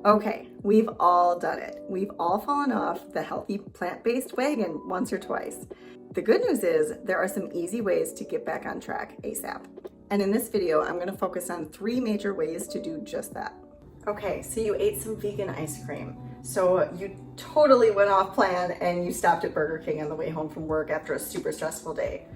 Okay, we've all done it. We've all fallen off the healthy plant-based wagon once or twice. The good news is there are some easy ways to get back on track ASAP. And in this video, I'm gonna focus on 3 major ways to do just that. Okay, so you ate some vegan ice cream. So you totally went off plan and you stopped at Burger King on the way home from work after a super stressful day.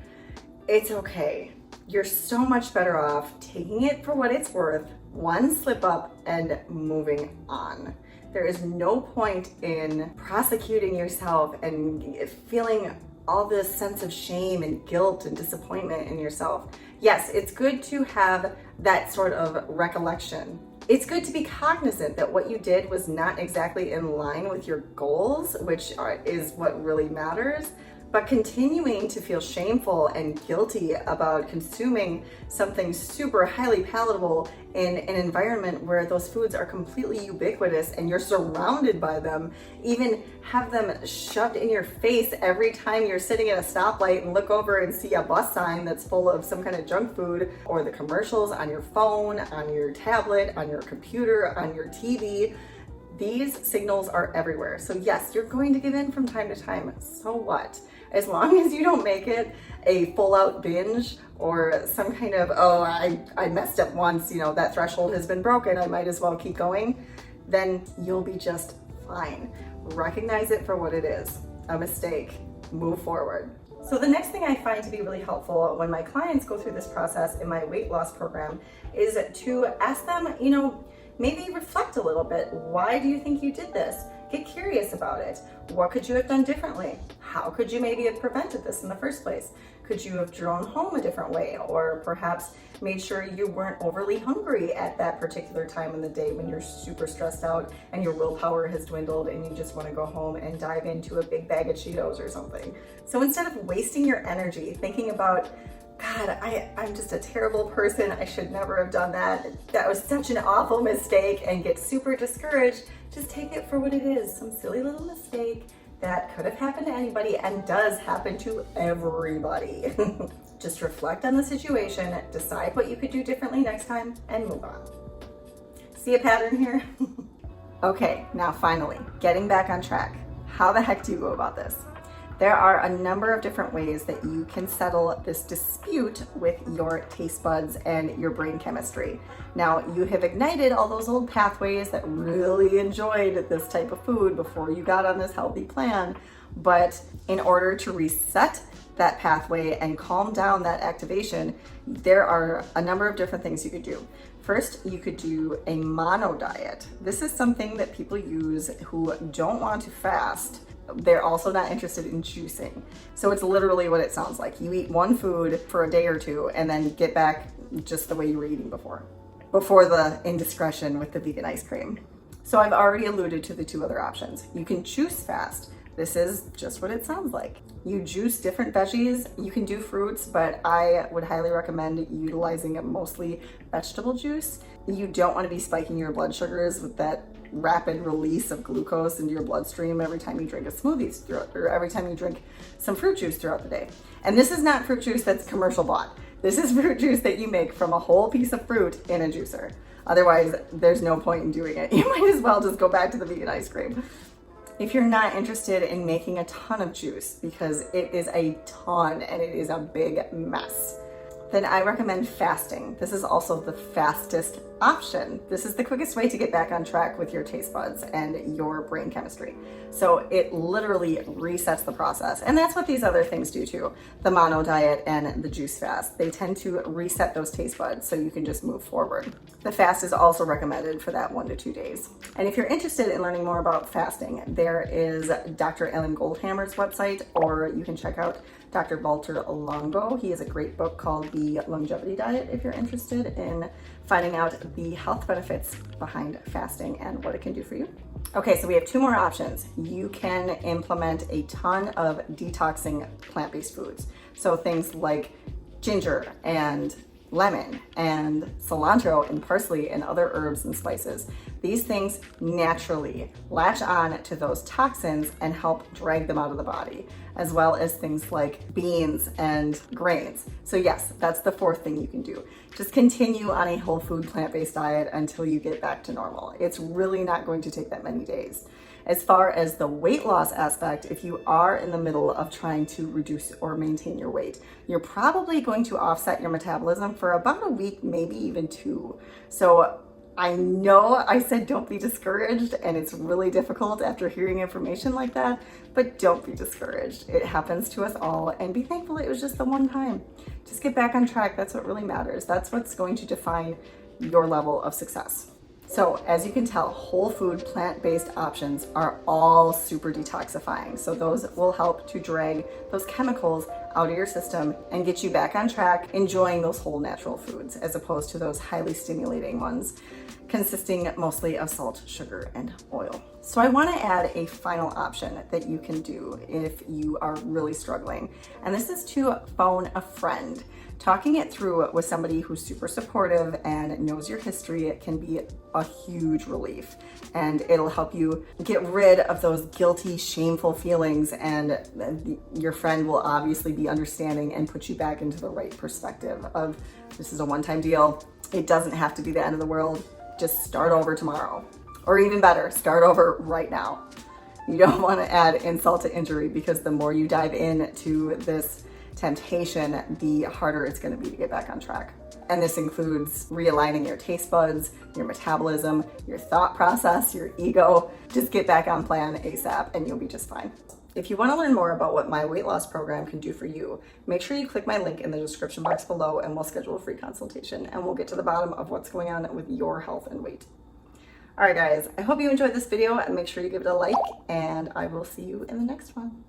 It's okay. You're so much better off taking it for what it's worth, one slip up and moving on. There is no point in prosecuting yourself and feeling all this sense of shame and guilt and disappointment in yourself. Yes, it's good to have that sort of recollection. It's good to be cognizant that what you did was not exactly in line with your goals, which is what really matters. But continuing to feel shameful and guilty about consuming something super highly palatable in an environment where those foods are completely ubiquitous and you're surrounded by them, even have them shoved in your face every time you're sitting at a stoplight and look over and see a bus sign that's full of some kind of junk food, or the commercials on your phone, on your tablet, on your computer, on your TV. These signals are everywhere. So yes, you're going to give in from time to time. So what? As long as you don't make it a full-out binge or some kind of, oh, I messed up once, that threshold has been broken, I might as well keep going, then you'll be just fine. Recognize it for what it is, a mistake, move forward. So the next thing I find to be really helpful when my clients go through this process in my weight loss program is to ask them, maybe reflect a little bit. Why do you think you did this? Get curious about it. What could you have done differently? How could you maybe have prevented this in the first place? Could you have drone home a different way? Or perhaps made sure you weren't overly hungry at that particular time in the day when you're super stressed out and your willpower has dwindled and you just want to go home and dive into a big bag of Cheetos or something. So instead of wasting your energy thinking about, God, I'm just a terrible person, I should never have done that, that was such an awful mistake, and get super discouraged, just take it for what it is, some silly little mistake that could have happened to anybody and does happen to everybody. Just reflect on the situation, decide what you could do differently next time, and move on. See a pattern here? Okay, now finally, getting back on track. How the heck do you go about this? There are a number of different ways that you can settle this dispute with your taste buds and your brain chemistry. Now, you have ignited all those old pathways that really enjoyed this type of food before you got on this healthy plan, but in order to reset that pathway and calm down that activation, there are a number of different things you could do. First, you could do a mono diet. This is something that people use who don't want to fast. They're also not interested in juicing. So it's literally what it sounds like. You eat one food for a day or two and then get back just the way you were eating before the indiscretion with the vegan ice cream. So I've already alluded to the 2 other options. You can juice fast. This is just what it sounds like. You juice different veggies. You can do fruits, but I would highly recommend utilizing a mostly vegetable juice. You don't want to be spiking your blood sugars with that rapid release of glucose into your bloodstream every time you drink a smoothie or every time you drink some fruit juice throughout the day. And this is not fruit juice that's commercial bought. This is fruit juice that you make from a whole piece of fruit in a juicer. Otherwise, there's no point in doing it. You might as well just go back to the vegan ice cream. If you're not interested in making a ton of juice, because it is a ton and it is a big mess, then I recommend fasting. This is also the fastest option. This is the quickest way to get back on track with your taste buds and your brain chemistry. So it literally resets the process. And that's what these other things do too. The mono diet and the juice fast, they tend to reset those taste buds so you can just move forward. The fast is also recommended for that 1 to 2 days. And if you're interested in learning more about fasting, there is Dr. Ellen Goldhammer's website, or you can check out Dr. Walter Longo. He has a great book called The Longevity Diet if you're interested in finding out the health benefits behind fasting and what it can do for you. Okay, so we have 2 more options. You can implement a ton of detoxing plant-based foods. So things like ginger and lemon and cilantro and parsley and other herbs and spices. These things naturally latch on to those toxins and help drag them out of the body. as well as things like beans and grains. So yes, that's the fourth thing you can do. Just continue on a whole food plant-based diet until you get back to normal. It's really not going to take that many days. As far as the weight loss aspect, if you are in the middle of trying to reduce or maintain your weight, you're probably going to offset your metabolism for about a week, maybe even 2. So I know I said don't be discouraged, and it's really difficult after hearing information like that, but don't be discouraged. It happens to us all, and be thankful it was just the one time. Just get back on track. That's what really matters. That's what's going to define your level of success. So as you can tell, whole food plant-based options are all super detoxifying. So those will help to drag those chemicals out of your system and get you back on track, enjoying those whole natural foods as opposed to those highly stimulating ones consisting mostly of salt, sugar, and oil. So I want to add a final option that you can do if you are really struggling. And this is to phone a friend. Talking it through with somebody who's super supportive and knows your history, it can be a huge relief. And it'll help you get rid of those guilty, shameful feelings, and your friend will obviously be understanding and put you back into the right perspective of this is a one-time deal. It doesn't have to be the end of the world. Just start over tomorrow. Or even better, start over right now. You don't want to add insult to injury, because the more you dive into this temptation, the harder it's going to be to get back on track. And this includes realigning your taste buds, your metabolism, your thought process, your ego. Just get back on plan ASAP and you'll be just fine. If you want to learn more about what my weight loss program can do for you, make sure you click my link in the description box below and we'll schedule a free consultation and we'll get to the bottom of what's going on with your health and weight. All right, guys, I hope you enjoyed this video, and make sure you give it a like, and I will see you in the next one.